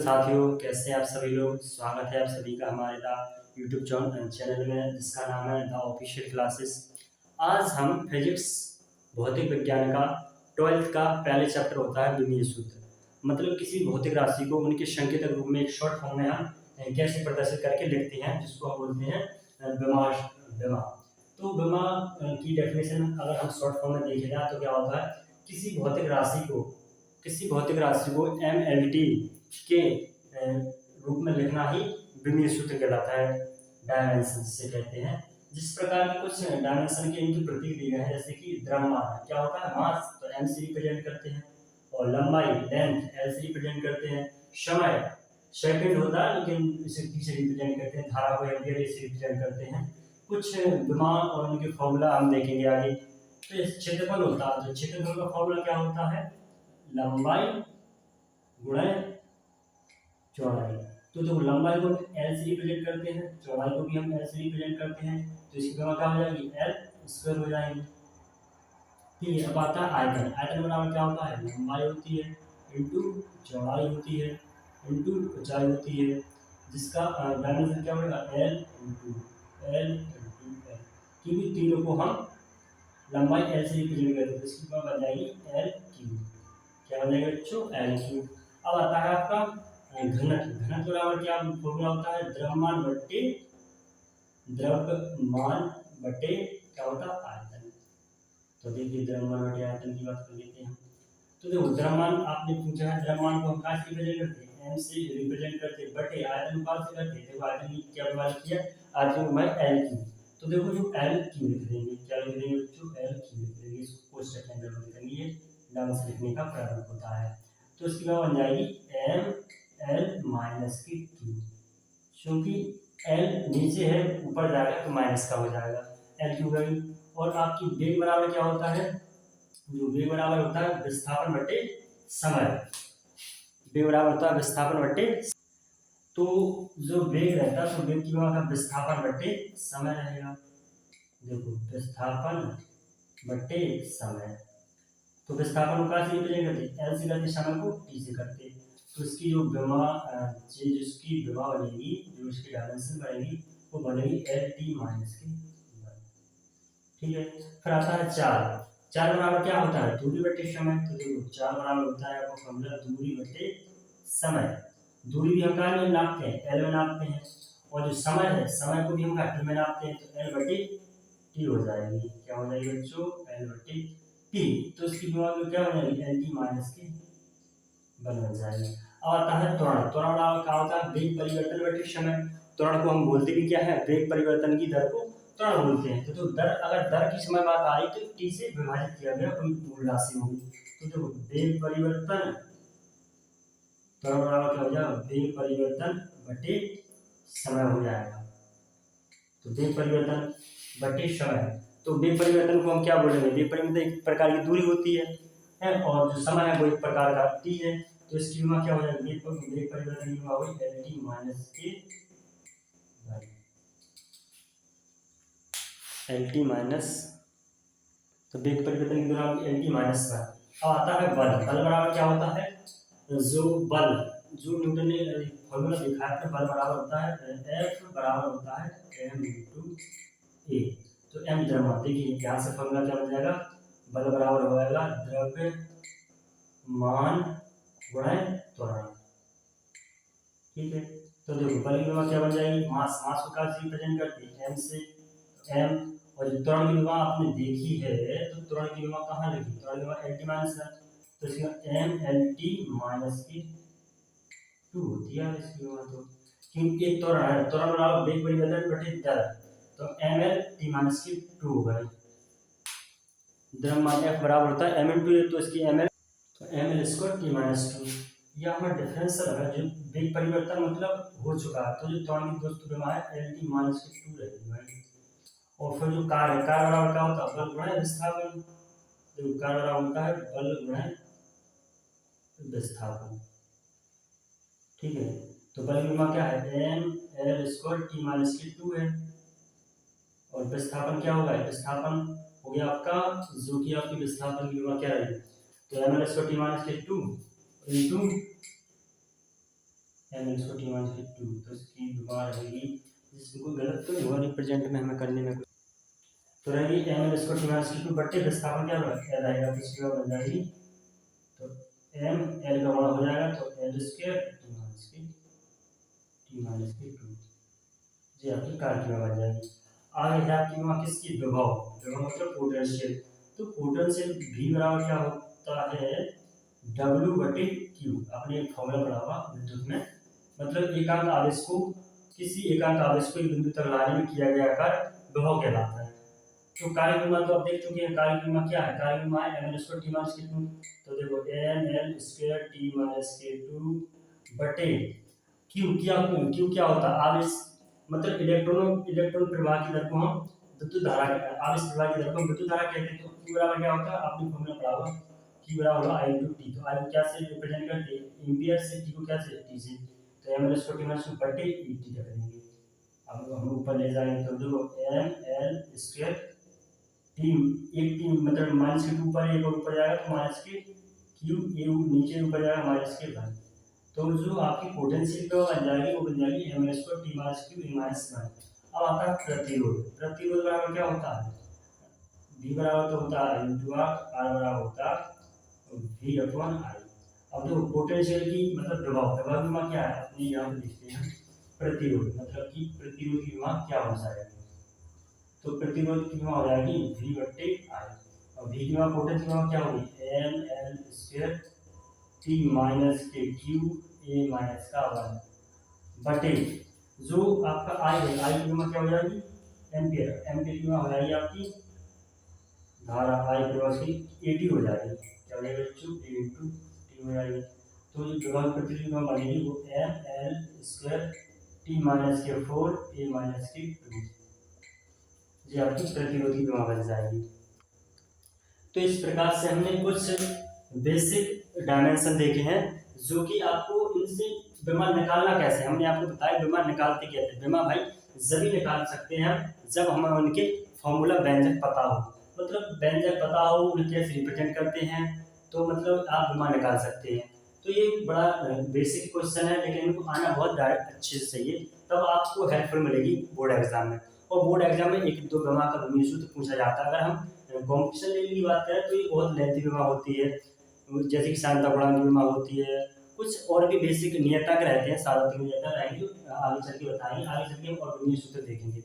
साथियों, कैसे हैं आप सभी लोग। स्वागत है आप सभी का हमारे यूट्यूब चैनल में, जिसका नाम है द ऑफिशियल क्लासेस। आज हम फिजिक्स भौतिक विज्ञान का 12th का पहले चैप्टर होता है विमीय सूत्र। मतलब किसी भौतिक राशि को उनके संकेतक रूप में एक शॉर्ट फॉर्म में हम कैसे प्रदर्शित करके लिखते हैं, जिसको हम बोलते हैं विमा। तो विमा की डेफिनेशन अगर हम शॉर्ट फॉर्म में देखें जाए तो क्या होता है, किसी भौतिक राशि को MLT के रूप में लिखना ही विमीय सूत्र कहलाता है। डायमेंशन से कहते हैं। जिस प्रकार के कुछ डायमेंशन के इनकी प्रतीक दिए गए हैं, जैसे कि द्रव्यमान क्या होता है, मास तो M से रिप्रेजेंट करते हैं, और लंबाई लेंथ L से रिप्रेजेंट करते हैं, समय सेकंड होता है लेकिन इसे T से रिप्रेजेंट करते हैं, धारा को एम्पीयर से रिप्रेजेंट करते हैं। कुछ विमान और उनके फॉर्मूला हम देखेंगे आगे। तो क्षेत्रफल होता है, तो क्षेत्रफल का फॉर्मूला क्या होता है, लंबाई गुणा चौड़ाई। तो जो लंबाई को L से रिप्रेजेंट करते हैं, चौड़ाई को भी हम L से रिप्रेजेंट करते हैं, तो इसकी जगह क्या हो जाएगी, L स्क्वायर हो जाएगी। ठीक है, अब आता है आयतन। आयतन बराबर क्या होता है, लंबाई होती है इंटू चौड़ाई होती है इंटू ऊंचाई होती है, जिसका डायमेंशन क्या होगा, L into L into L। क्योंकि तीनों को हम लंबाई L से रिप्रेजेंट करते हैं, तो इसकी जगह बन जाएगी L क्यूब। क्या बन जाएगा बच्चों, L क्यूब। अब आता है आपका घनत्व बराबर क्या फॉर्मूला होता है, द्रव्यमान बटे क्या होता है, आयतन। तो देखिए द्रव्यमान बटे आयतन की बात कर लेते हैं। तो देखो द्रव्यमान आपने पूछा है, द्रव्यमान को हम क्या से रिप्रेजेंट करते हैं, M से रिप्रेजेंट करते हैं, बटे आयतन का से करते हैं। देखो आयतन की क्या बात किया, आयतन में L क्यूब। तो देखो जो L क्यूब लिख देंगे, क्या लिख देंगे बच्चों, L क्यूब लिख देंगे। इसको कोष्टक के अंदर लिख देंगे, ये डांस लिखने का प्रारंभ होता है। तो इसकी क्या बन जाएगी, ML माइनस की 2, क्योंकि L नीचे है ऊपर जाएगा तो माइनस का हो जाएगा, L क्यूब है। और आपकी वेग बराबर क्या होता है, जो वेग बराबर होता है विस्थापन बटे समय। वेग बराबर होता है विस्थापन बटे, तो जो वेग रहता है तो वेग की जगह विस्थापन बटे समय रहेगा। देखो विस्थापन बटे समय, तो विस्थापन का से रिप्रेजेंट करते हैं, L से करते समय को T से करते। तो इसकी जो जिसकी विमा बनेगी, जो इसकी डायमेंशन बनेगी, वो बनेगी LT माइनस की 1। ठीक है, फिर आता है चार बराबर क्या होता है, दूरी बटे समय। तो देखो चार बराबर होता है आपको फॉर्मूला, दूरी बटे समय। दूरी भी हम क्या में नापते हैं, L में नापते हैं, और जो समय है, समय को भी हम T में नापते हैं, तो L बटे T हो जाएगी। क्या हो जाएगी बच्चों, L बटे T। तो इसकी विमा क्या हो जाएगी, LT माइनस की 1 बन जाएगी। अब आता है त्वरण। त्वरण क्या होता है, वेग परिवर्तन बटे समय। त्वरण को हम बोलते भी क्या है, वेग परिवर्तन की दर को त्वरण बोलते हैं। तो दर, अगर दर की समय बात आई तो T से विभाजित किया गया कोई मूल राशि होगी। तो देखो वेग परिवर्तन त्वरण बराबर क्या हो जाएगा, वेग परिवर्तन बटे समय हो जाएगा। तो वेग परिवर्तन बटे समय, तो वेग परिवर्तन को हम क्या बोलेंगे, वेग परिवर्तन एक प्रकार की दूरी होती है, और जो समय है वो एक प्रकार का T है। तो इसकी विमा क्या हो जाएगी, वेग परिवर्तन की विमा हुई LT माइनस के LT माइनस, तो वेग परिवर्तन की विमा LT माइनस का। अब आता है बल। बल बराबर क्या होता है, जो बल, जो न्यूटन ने फॉर्मूला दिखाया था, बल बराबर होता है F बराबर होता है M इंटू ए। तो M द्रव्यमान, देखिए यहाँ से फॉर्मूला क्या बन जाएगा, बल बराबर हो जाएगा द्रव्यमान गुणा त्वरण। ठीक है, तो देखो बल की विमा क्या बन जाएगी, मास। मास को क्या से रिप्रेजेंट करते हैं, M से। M, और जो त्वरण की विमा आपने देखी है, तो त्वरण की विमा कहाँ लिखी, त्वरण की विमा LT माइनस है, तो इसका MLT माइनस की 2 होती है इसकी विमा। तो क्योंकि त्वरण है, त्वरण बराबर वेग परिवर्तन बटे दर, तो MLT माइनस की 2 हो गई। द्रव्यमान F बराबर होता है M इंटू ए, तो इसकी ML, तो ML स्क्वायर T माइनस 2। यह हमारा डिफरेंशियल है, जो वेग परिवर्तन मतलब हो चुका है, तो जो त्वरण की दोस्तों विमा है LT माइनस की 2 रहेगी भाई। और फिर जो कार है, कार बराबर क्या होता है, बल गुणा विस्थापन। जो कार बराबर होता है बल गुणा विस्थापन। ठीक है, तो बल की विमा क्या है, ML स्क्वायर T माइनस की 2 है, और विस्थापन क्या होगा, विस्थापन हो गया आपका, जो कि आपकी विस्थापन की विमा क्या रहेगी, तो ML स्क्वायर T माइनस की 2 into M L square T minus के 2, तो इसकी विमा रहेगी, जिसको गलत तो नहीं हुआ रिप्रेजेंट में हमें करने में, तो रहेगी M L square T minus के 2 बट्टे विस्थापन क्या होगा, एल आएगा, तो इसकी बन जाएगी, तो एम एल का बड़ा हो जाएगा, तो एल स्क्वायर टी माइनस के 2, ये आपकी कार्य की बन जाएगी। आगे है आपकी वहाँ किसकी, विभव, विभव मतलब पोटेंशियल, तो पोटेंशियल भी बराबर क्या होता है, डब्ल्यू बटे क्यू, आपने एक फॉर्मूला पढ़ा होगा विद्युत में, मतलब एकांक आवेश को, किसी एकांक आवेश को एक बिंदु तक लाने में किया गया कार्य विभव कहलाता है। तो कार्य विमा तो आप देख चुके हैं, कार्य विमा क्या है, कार्य विमा है M L square T minus के 2, तो देखो M L square T minus के 2 बटे क्यू, क्या होता है, आवेश मतलब इलेक्ट्रॉन प्रवाह की दर को हम विद्युत धारा, आवेश प्रवाह की दर को विद्युत धारा कहते हैं। तो क्यू बराबर क्या होता है, आपने फॉर्मूला पढ़ा होगा, क्यू बराबर होगा आई इंटू टी, तो आई क्या से रिप्रेजेंट करते हैं, एम्पियर से, टी को क्या से, टी से, तो M L square T minus बटे ई टी कर देंगे। अब हम ऊपर ले जाएंगे तो देखो एम एल स्क्वायर टी, एक टी मतलब माइनस के 2 पर एक और ऊपर जाएगा तो माइनस के क्यू, ए नीचे ऊपर जाएगा माइनस के 1, तो जो आपकी पोटेंशियल क्या बन जाएगी, वो बन जाएगी M L square T minus Q in minus 1। अब आता है प्रतिरोध, प्रतिरोध बराबर क्या होता है, V बराबर तो होता है इंटू आर, आर बराबर होता है V अपॉन आई। अब देखो पोटेंशियल की मतलब दबाव, दबाव की मान क्या है, अपने यहाँ पे लिखते हैं प्रतिरोध, मतलब कि प्रतिरोध की मान क्या हो जाएगी, तो प्रतिरोध की मान हो जाएगी V बट्टे आई, और V की मान पोटेंशियल की मान क्या होगी, M L square T minus के क्यू ए माइनस का 1 बटे जो आपका आई है, आई की मान क्या हो जाएगी, एम्पियर, एम्पियर की मान हो जाएगी आपकी धारा, आई प्रवाह की एटी हो जाएगी, क्या हो जाएगा बच्चों, ए इंटू टी हो जाएगी, तो ये प्रवाह प्रतिरोध की मान बनेगी वो M L square T minus के 4 ए माइनस के 2, ये आपकी प्रतिरोध की मान बन जाएगी। तो इस प्रकार से हमने कुछ बेसिक डायमेंशन देखे हैं, जो कि आपको इनसे विमा निकालना कैसे, हमने आपको बताया विमा निकालते कैसे, विमा भाई जब निकाल सकते हैं जब हमें उनके फॉर्मूला व्यंजक पता हो, मतलब व्यंजक पता हो उन्हें कैसे रिप्रेजेंट करते हैं, तो मतलब आप विमा निकाल सकते हैं। तो ये बड़ा बेसिक क्वेश्चन है, लेकिन इनको आना बहुत अच्छे से चाहिए, तब आपको हेल्पफुल मिलेगी बोर्ड एग्जाम में, और बोर्ड एग्जाम में एक दो विमा का भूमि सूत्र पूछा जाता है। अगर हम कॉम्पिटिशन लेवल की बात करें तो ये बहुत लेंथी विमा होती है, जैसे कि शांता गुणांक विमा होती है, कुछ और भी बेसिक नियतांक रहते हैं, सार्वत्रिक नियतांक रहेंगे, आगे चल के बताएंगे, आगे चल के हम और सूत्र देखेंगे।